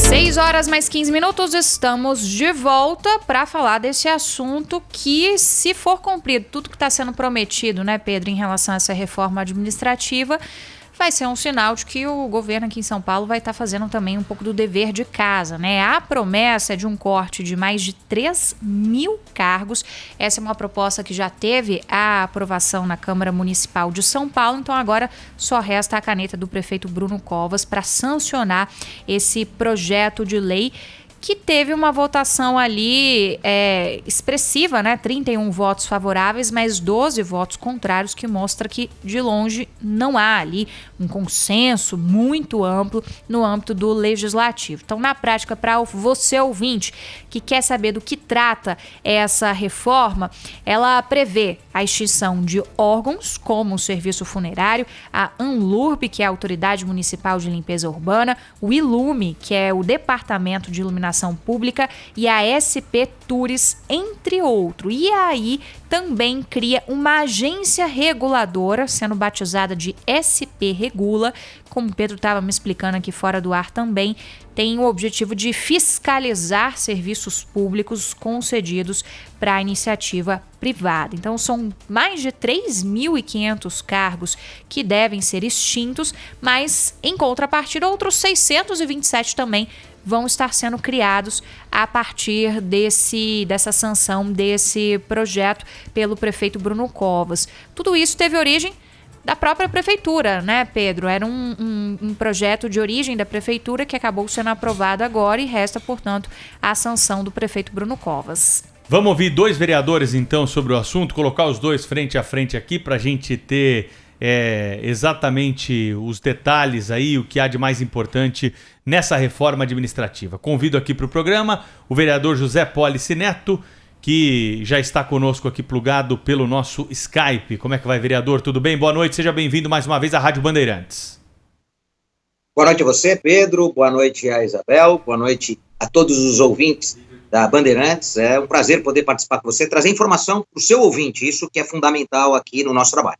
6h mais 15, estamos de volta para falar desse assunto que, se for cumprido tudo que está sendo prometido, né, Pedro, em relação a essa reforma administrativa, vai ser um sinal de que o governo aqui em São Paulo vai estar fazendo também um pouco do dever de casa, né? A promessa é de um corte de mais de 3.000 cargos. Essa é uma proposta que já teve a aprovação na Câmara Municipal de São Paulo, então agora só resta a caneta do prefeito Bruno Covas para sancionar esse projeto de lei, que teve uma votação ali expressiva, né? 31 votos favoráveis, mas 12 votos contrários, que mostra que, de longe, não há ali um consenso muito amplo no âmbito do legislativo. Então, na prática, para você ouvinte que quer saber do que trata essa reforma, ela prevê a extinção de órgãos como o Serviço Funerário, a ANLURB, que é a Autoridade Municipal de Limpeza Urbana, o ILUME, que é o Departamento de Iluminação Pública, e a SP Tures, entre outros. E aí também cria uma agência reguladora, sendo batizada de SP Regula, como o Pedro estava me explicando aqui fora do ar também, tem o objetivo de fiscalizar serviços públicos concedidos para a iniciativa privada. Então, são mais de 3.500 cargos que devem ser extintos, mas, em contrapartida, outros 627 também vão estar sendo criados a partir dessa sanção desse projeto pelo prefeito Bruno Covas. Tudo isso teve origem da própria prefeitura, né, Pedro? Era um projeto de origem da prefeitura que acabou sendo aprovado agora e resta, portanto, a sanção do prefeito Bruno Covas. Vamos ouvir dois vereadores, então, sobre o assunto, colocar os dois frente a frente aqui para a gente ter exatamente os detalhes aí, o que há de mais importante nessa reforma administrativa. Convido aqui para o programa o vereador José Polici Neto, que já está conosco aqui plugado pelo nosso Skype. Como é que vai, vereador? Tudo bem? Boa noite, seja bem-vindo mais uma vez à Rádio Bandeirantes. Boa noite a você, Pedro, boa noite a Isabel, boa noite a todos os ouvintes da Bandeirantes. É um prazer poder participar com você, trazer informação para o seu ouvinte, isso que é fundamental aqui no nosso trabalho.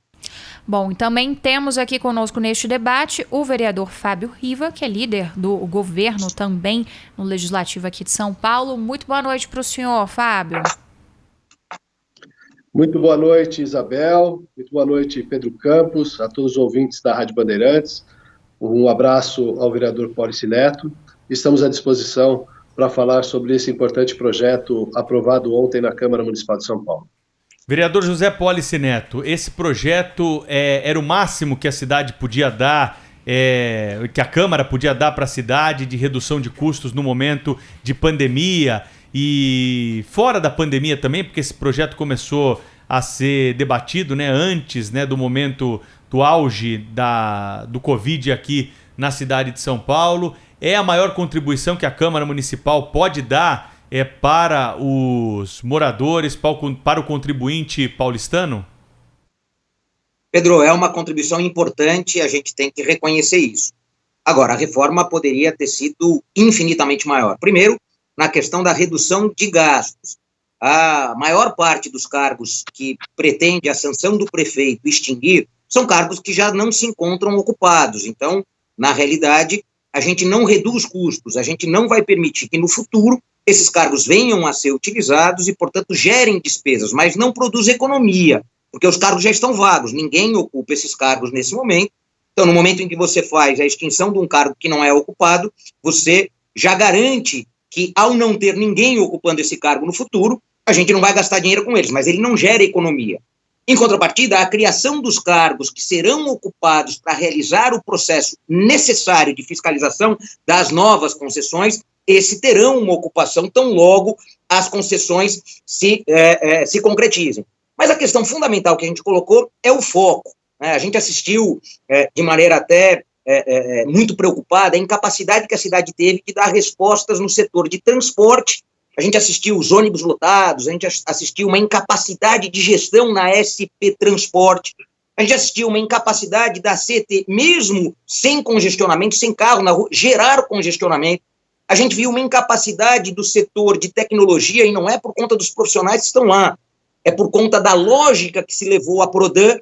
Bom, e também temos aqui conosco neste debate o vereador Fábio Riva, que é líder do governo também no Legislativo aqui de São Paulo. Muito boa noite para o senhor, Fábio. Muito boa noite, Isabel. Muito boa noite, Pedro Campos, a todos os ouvintes da Rádio Bandeirantes. Um abraço ao vereador Polici Neto. Estamos à disposição para falar sobre esse importante projeto aprovado ontem na Câmara Municipal de São Paulo. Vereador José Polici Neto, esse projeto era o máximo que a cidade podia dar, que a Câmara podia dar para a cidade, de redução de custos no momento de pandemia e fora da pandemia também, porque esse projeto começou a ser debatido, né, antes, né, do momento do auge do Covid aqui na cidade de São Paulo. É a maior contribuição que a Câmara Municipal pode dar para os moradores, para o contribuinte paulistano? Pedro, é uma contribuição importante, a gente tem que reconhecer isso. Agora, a reforma poderia ter sido infinitamente maior. Primeiro, na questão da redução de gastos. A maior parte dos cargos que pretende a sanção do prefeito extinguir são cargos que já não se encontram ocupados. Então, na realidade, a gente não reduz custos, a gente não vai permitir que no futuro esses cargos venham a ser utilizados e, portanto, gerem despesas, mas não produz economia, porque os cargos já estão vagos, ninguém ocupa esses cargos nesse momento. Então, no momento em que você faz a extinção de um cargo que não é ocupado, você já garante que, ao não ter ninguém ocupando esse cargo no futuro, a gente não vai gastar dinheiro com eles, mas ele não gera economia. Em contrapartida, a criação dos cargos que serão ocupados para realizar o processo necessário de fiscalização das novas concessões, esses terão uma ocupação tão logo as concessões se concretizem. Mas a questão fundamental que a gente colocou é o foco. Né? A gente assistiu de maneira até muito preocupada a incapacidade que a cidade teve de dar respostas no setor de transporte. A gente assistiu os ônibus lotados, a gente assistiu uma incapacidade de gestão na SP Transporte, a gente assistiu uma incapacidade da CT, mesmo sem congestionamento, sem carro na rua, gerar congestionamento. A gente viu uma incapacidade do setor de tecnologia, e não é por conta dos profissionais que estão lá, é por conta da lógica que se levou a Prodan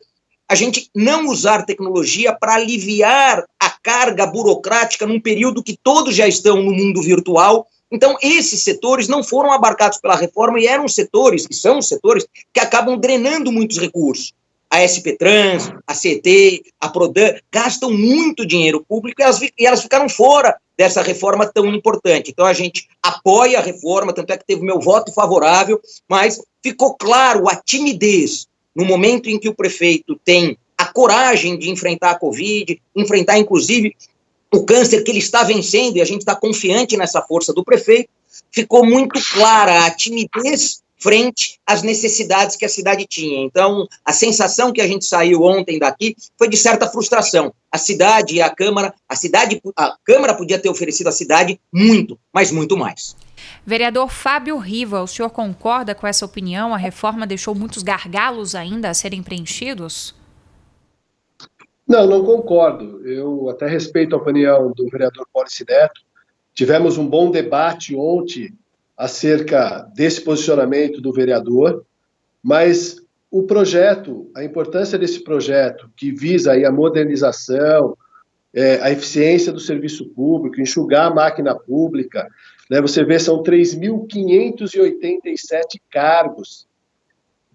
a gente não usar tecnologia para aliviar a carga burocrática num período que todos já estão no mundo virtual. Então, esses setores não foram abarcados pela reforma e eram setores, que são setores, que acabam drenando muitos recursos. A SP Trans, a CET, a Prodan, gastam muito dinheiro público e elas ficaram fora dessa reforma tão importante. Então, a gente apoia a reforma, tanto é que teve meu voto favorável, mas ficou claro a timidez no momento em que o prefeito tem a coragem de enfrentar a Covid, enfrentar, inclusive, o câncer que ele está vencendo, e a gente está confiante nessa força do prefeito, ficou muito clara a timidez frente às necessidades que a cidade tinha. Então, a sensação que a gente saiu ontem daqui foi de certa frustração. A cidade e a Câmara podia ter oferecido à cidade muito, mas muito mais. Vereador Fábio Riva, o senhor concorda com essa opinião? A reforma deixou muitos gargalos ainda a serem preenchidos? Não concordo. Eu até respeito a opinião do vereador Pólice Neto. Tivemos um bom debate ontem acerca desse posicionamento do vereador, mas o projeto, a importância desse projeto que visa aí a modernização, a eficiência do serviço público, enxugar a máquina pública, né? Você vê, são 3.587 cargos.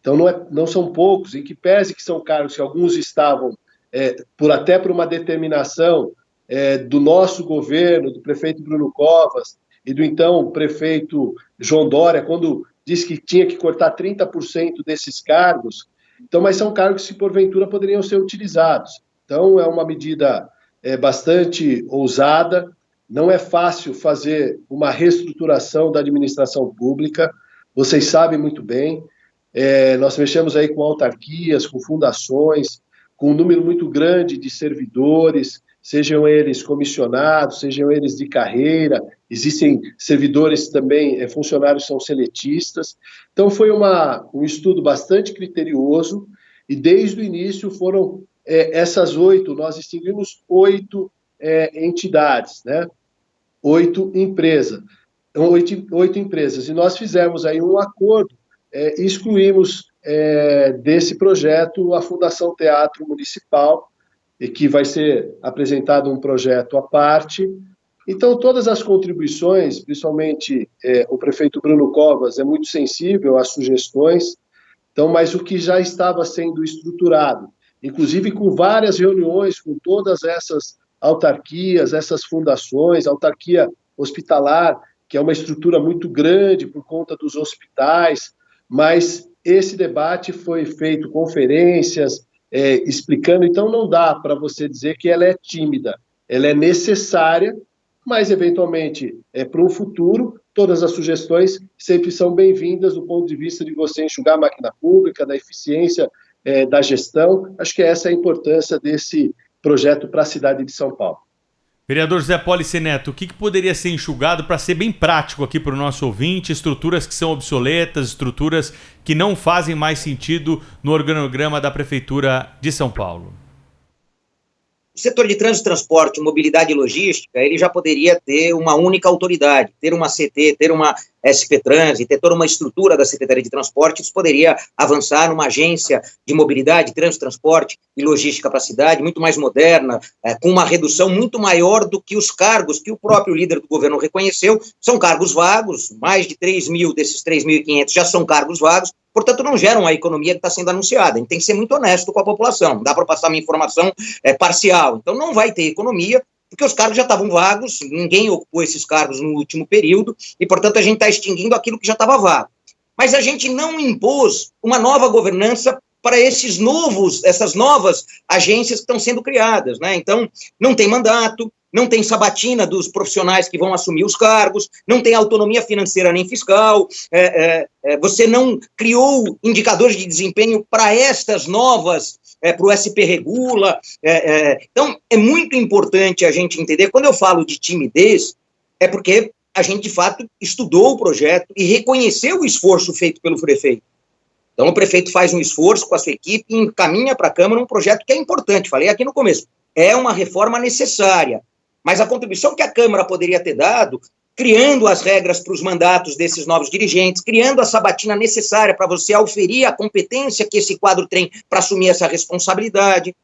Então, não são poucos, em que pese que são cargos que alguns estavam até por uma determinação do nosso governo, do prefeito Bruno Covas e do então prefeito João Dória, quando disse que tinha que cortar 30% desses cargos. Então, mas são cargos que, porventura, poderiam ser utilizados. Então, é uma medida bastante ousada. Não é fácil fazer uma reestruturação da administração pública, vocês sabem muito bem. Nós mexemos aí com autarquias, com fundações, com um número muito grande de servidores, sejam eles comissionados, sejam eles de carreira, existem servidores também, funcionários são seletistas. Então, foi um estudo bastante criterioso, e desde o início foram essas 8, nós distinguimos 8 entidades, né? 8 empresas, e nós fizemos aí um acordo, excluímos desse projeto a Fundação Teatro Municipal, e que vai ser apresentado um projeto à parte. Então, todas as contribuições, principalmente o prefeito Bruno Covas é muito sensível às sugestões, então, mas o que já estava sendo estruturado, inclusive com várias reuniões com todas essas autarquias, essas fundações, autarquia hospitalar, que é uma estrutura muito grande por conta dos hospitais, mas esse debate foi feito, conferências, explicando, então não dá para você dizer que ela é tímida, ela é necessária, mas eventualmente, para um futuro, todas as sugestões sempre são bem-vindas do ponto de vista de você enxugar a máquina pública, da eficiência da gestão. Acho que essa é a importância desse projeto para a cidade de São Paulo. Vereador Zé Pólice Neto, o que poderia ser enxugado para ser bem prático aqui para o nosso ouvinte? Estruturas que são obsoletas, estruturas que não fazem mais sentido no organograma da Prefeitura de São Paulo. O setor de trânsito, transporte, mobilidade e logística, ele já poderia ter uma única autoridade, ter uma CT, ter uma SP Trans, ter toda uma estrutura da Secretaria de Transporte. Isso poderia avançar numa agência de mobilidade, trânsito, transporte e logística para a cidade, muito mais moderna, com uma redução muito maior do que os cargos que o próprio líder do governo reconheceu. São cargos vagos, mais de 3 mil desses 3.500 já são cargos vagos, portanto não geram a economia que está sendo anunciada. A gente tem que ser muito honesto com a população, não dá para passar uma informação parcial. Então não vai ter economia, porque os cargos já estavam vagos, ninguém ocupou esses cargos no último período, e, portanto, a gente está extinguindo aquilo que já estava vago. Mas a gente não impôs uma nova governança para essas novas agências que estão sendo criadas, né? Então, não tem mandato, não tem sabatina dos profissionais que vão assumir os cargos, não tem autonomia financeira nem fiscal, você não criou indicadores de desempenho para estas novas, para o SP Regula. Então, é muito importante a gente entender, quando eu falo de timidez, é porque a gente, de fato, estudou o projeto e reconheceu o esforço feito pelo prefeito. Então, o prefeito faz um esforço com a sua equipe e encaminha para a Câmara um projeto que é importante, falei aqui no começo, é uma reforma necessária, mas a contribuição que a Câmara poderia ter dado criando as regras para os mandatos desses novos dirigentes, criando a sabatina necessária para você auferir a competência que esse quadro tem para assumir essa responsabilidade,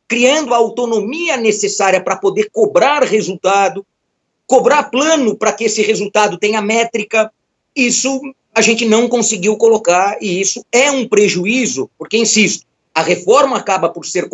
criando a autonomia necessária para poder cobrar resultado, cobrar plano para que esse resultado tenha métrica. Isso a gente não conseguiu colocar e isso é um prejuízo, porque, insisto, a reforma acaba por ser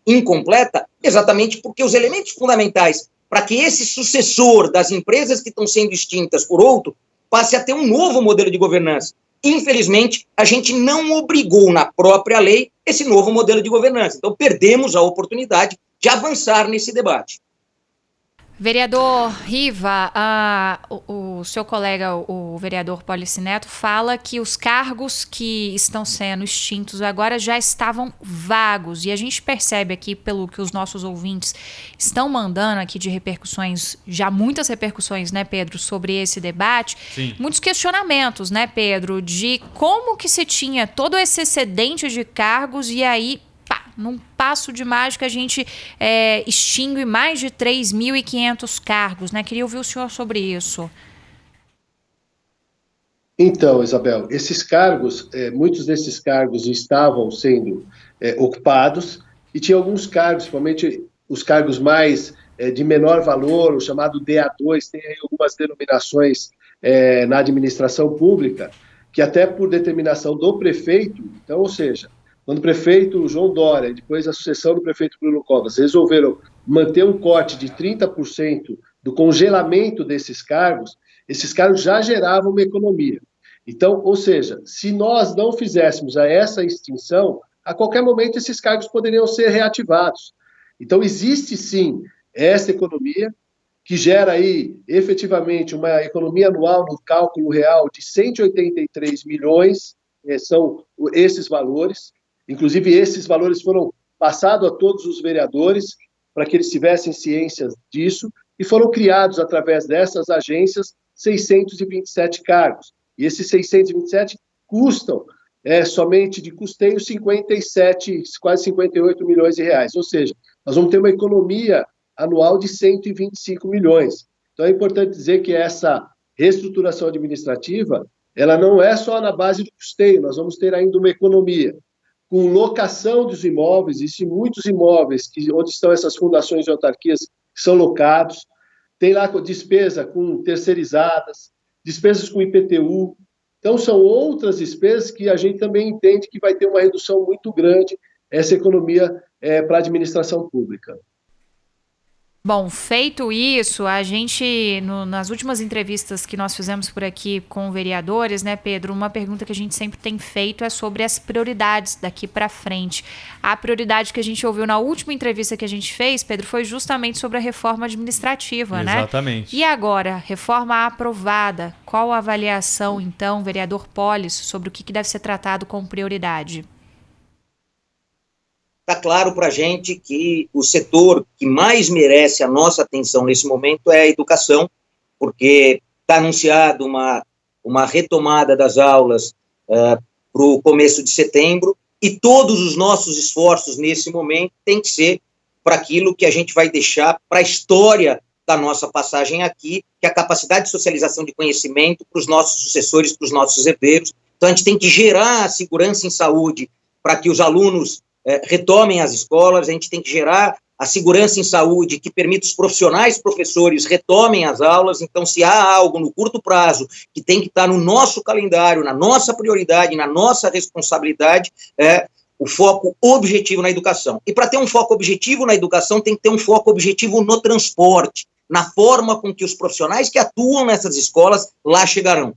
incompleta, exatamente porque os elementos fundamentais para que esse sucessor das empresas que estão sendo extintas por outro passe a ter um novo modelo de governança. Infelizmente, a gente não obrigou na própria lei esse novo modelo de governança. Então, perdemos a oportunidade de avançar nesse debate. Vereador Riva, o seu colega, o vereador Pólice Neto, fala que os cargos que estão sendo extintos agora já estavam vagos. E a gente percebe aqui, pelo que os nossos ouvintes estão mandando aqui de repercussões, já muitas repercussões, né, Pedro, sobre esse debate. Sim. Muitos questionamentos, né, Pedro, de como que se tinha todo esse excedente de cargos e aí, num passo de mágica, a gente extingue mais de 3.500 cargos, né? Queria ouvir o senhor sobre isso. Então, Isabel, esses cargos, muitos desses cargos estavam sendo ocupados e tinha alguns cargos, principalmente os cargos mais de menor valor, o chamado DA2, tem aí algumas denominações na administração pública, que até por determinação do prefeito, então, ou seja, quando o prefeito João Dória, depois a sucessão do prefeito Bruno Covas, resolveram manter um corte de 30% do congelamento desses cargos, esses cargos já geravam uma economia. Então, ou seja, se nós não fizéssemos essa extinção, a qualquer momento esses cargos poderiam ser reativados. Então, existe sim essa economia, que gera aí efetivamente uma economia anual no cálculo real de 183 milhões, são esses valores. Inclusive, esses valores foram passados a todos os vereadores para que eles tivessem ciência disso e foram criados, através dessas agências, 627 cargos. E esses 627 custam, somente de custeio, 57, quase 58 milhões de reais. Ou seja, nós vamos ter uma economia anual de 125 milhões. Então, é importante dizer que essa reestruturação administrativa, ela não é só na base do custeio, nós vamos ter ainda uma economia com locação dos imóveis. Existem muitos imóveis onde estão essas fundações de autarquias que são locados, tem lá despesa com terceirizadas, despesas com IPTU. Então, são outras despesas que a gente também entende que vai ter uma redução muito grande essa economia para a administração pública. Bom, feito isso, a gente, nas últimas entrevistas que nós fizemos por aqui com vereadores, né, Pedro, uma pergunta que a gente sempre tem feito é sobre as prioridades daqui para frente. A prioridade que a gente ouviu na última entrevista que a gente fez, Pedro, foi justamente sobre a reforma administrativa, né? Exatamente. E agora, reforma aprovada, qual a avaliação, então, vereador Pólice, sobre o que deve ser tratado com prioridade? Está claro para a gente que o setor que mais merece a nossa atenção nesse momento é a educação, porque está anunciado uma retomada das aulas para o começo de setembro, e todos os nossos esforços nesse momento têm que ser para aquilo que a gente vai deixar para a história da nossa passagem aqui, que é a capacidade de socialização de conhecimento para os nossos sucessores, para os nossos herdeiros. Então, a gente tem que gerar a segurança em saúde para que os alunos retomem as escolas, a gente tem que gerar a segurança em saúde que permita os profissionais, professores, retomem as aulas. Então, se há algo no curto prazo que tem que estar no nosso calendário, na nossa prioridade, na nossa responsabilidade, o foco objetivo na educação. E para ter um foco objetivo na educação, tem que ter um foco objetivo no transporte, na forma com que os profissionais que atuam nessas escolas lá chegarão.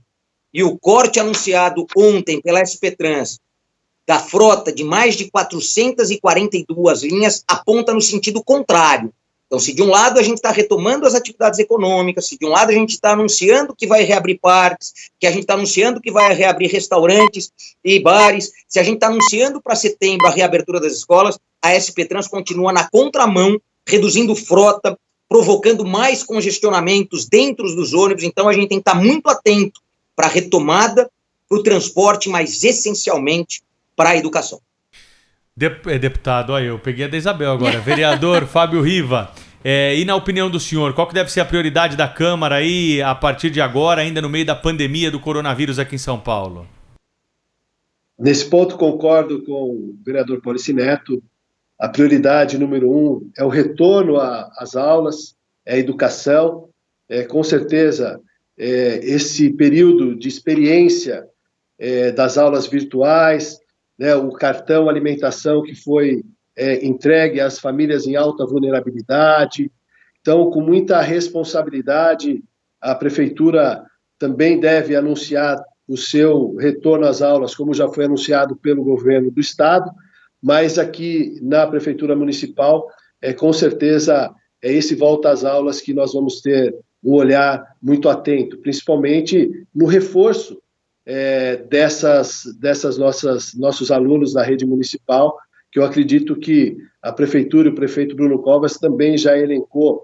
E o corte anunciado ontem pela SP Trans, da frota de mais de 442 linhas, aponta no sentido contrário. Então, se de um lado a gente está retomando as atividades econômicas, se de um lado a gente está anunciando que vai reabrir parques, que a gente está anunciando que vai reabrir restaurantes e bares, se a gente está anunciando para setembro a reabertura das escolas, a SP Trans continua na contramão, reduzindo frota, provocando mais congestionamentos dentro dos ônibus. Então, a gente tem que estar muito atento para a retomada, para o transporte, mas essencialmente para a educação. Deputado, olha, eu peguei a da Isabel agora. Vereador Fábio Riva, E na opinião do senhor, qual que deve ser a prioridade da Câmara aí a partir de agora, ainda no meio da pandemia do coronavírus aqui em São Paulo? Nesse ponto, concordo com o vereador Polici-Neto. A prioridade número 1 é o retorno às aulas, é a educação. Com certeza, esse período de experiência das aulas virtuais, né, o cartão alimentação que foi entregue às famílias em alta vulnerabilidade. Então, com muita responsabilidade, a Prefeitura também deve anunciar o seu retorno às aulas, como já foi anunciado pelo governo do Estado, mas aqui na Prefeitura Municipal, com certeza, esse volta às aulas que nós vamos ter um olhar muito atento, principalmente no reforço nossos alunos da rede municipal, que eu acredito que a Prefeitura e o prefeito Bruno Covas também já elencou,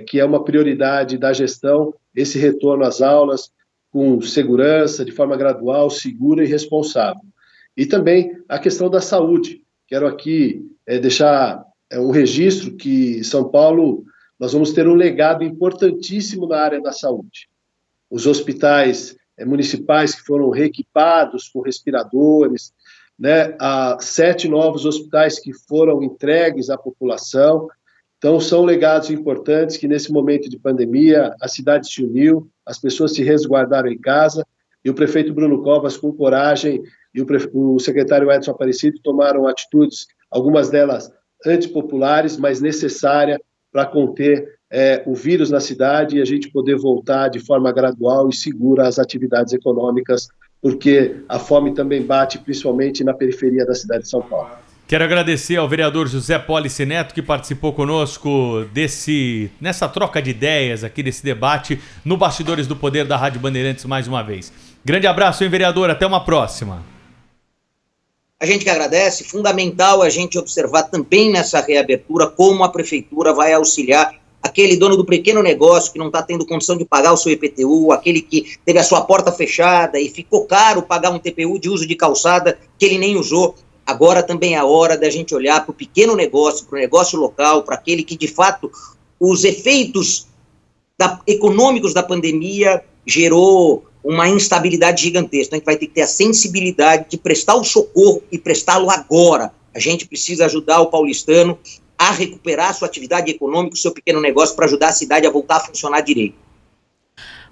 que é uma prioridade da gestão, esse retorno às aulas, com segurança, de forma gradual, segura e responsável. E também a questão da saúde. Quero aqui deixar um registro que São Paulo, nós vamos ter um legado importantíssimo na área da saúde. Os hospitais municipais que foram reequipados com respiradores, né, 7 novos hospitais que foram entregues à população. Então, são legados importantes que, nesse momento de pandemia, a cidade se uniu, as pessoas se resguardaram em casa, e o prefeito Bruno Covas, com coragem, e o secretário Edson Aparecido tomaram atitudes, algumas delas antipopulares, mas necessárias para conter o vírus na cidade e a gente poder voltar de forma gradual e segura às atividades econômicas, porque a fome também bate, principalmente na periferia da cidade de São Paulo. Quero agradecer ao vereador José Polici-Neto, que participou conosco nessa troca de ideias aqui, desse debate, no Bastidores do Poder da Rádio Bandeirantes, mais uma vez. Grande abraço, hein, vereador? Até uma próxima. A gente que agradece, fundamental a gente observar também nessa reabertura como a Prefeitura vai auxiliar aquele dono do pequeno negócio que não está tendo condição de pagar o seu IPTU, aquele que teve a sua porta fechada e ficou caro pagar um TPU de uso de calçada que ele nem usou. Agora também é a hora da gente olhar para o pequeno negócio, para o negócio local, para aquele que, de fato, os efeitos econômicos da pandemia gerou uma instabilidade gigantesca. Então, a gente vai ter que ter a sensibilidade de prestar o socorro e prestá-lo agora. A gente precisa ajudar o paulistano a recuperar a sua atividade econômica, o seu pequeno negócio, para ajudar a cidade a voltar a funcionar direito.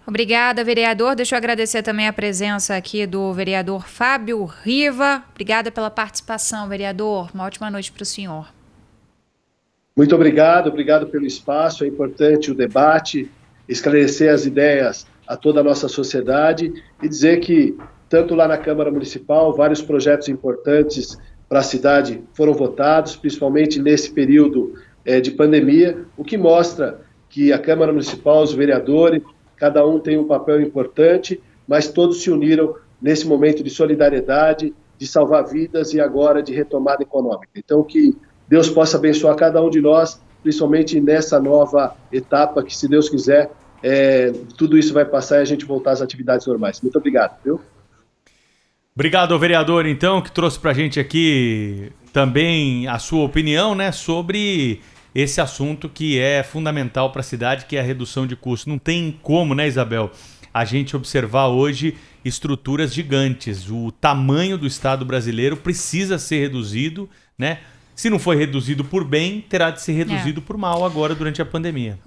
Obrigada, vereador. Deixa eu agradecer também a presença aqui do vereador Fábio Riva. Obrigada pela participação, vereador. Uma ótima noite para o senhor. Muito obrigado pelo espaço. É importante o debate, esclarecer as ideias a toda a nossa sociedade e dizer que, tanto lá na Câmara Municipal, vários projetos importantes para a cidade foram votados, principalmente nesse período de pandemia, o que mostra que a Câmara Municipal, os vereadores, cada um tem um papel importante, mas todos se uniram nesse momento de solidariedade, de salvar vidas e agora de retomada econômica. Então, que Deus possa abençoar cada um de nós, principalmente nessa nova etapa, que, se Deus quiser, tudo isso vai passar e a gente voltar às atividades normais. Muito obrigado, viu? Obrigado ao vereador, então, que trouxe pra gente aqui também a sua opinião, né, sobre esse assunto que é fundamental para a cidade, que é a redução de custos. Não tem como, né, Isabel, a gente observar hoje estruturas gigantes. O tamanho do Estado brasileiro precisa ser reduzido, né? Se não foi reduzido por bem, terá de ser reduzido por mal agora durante a pandemia.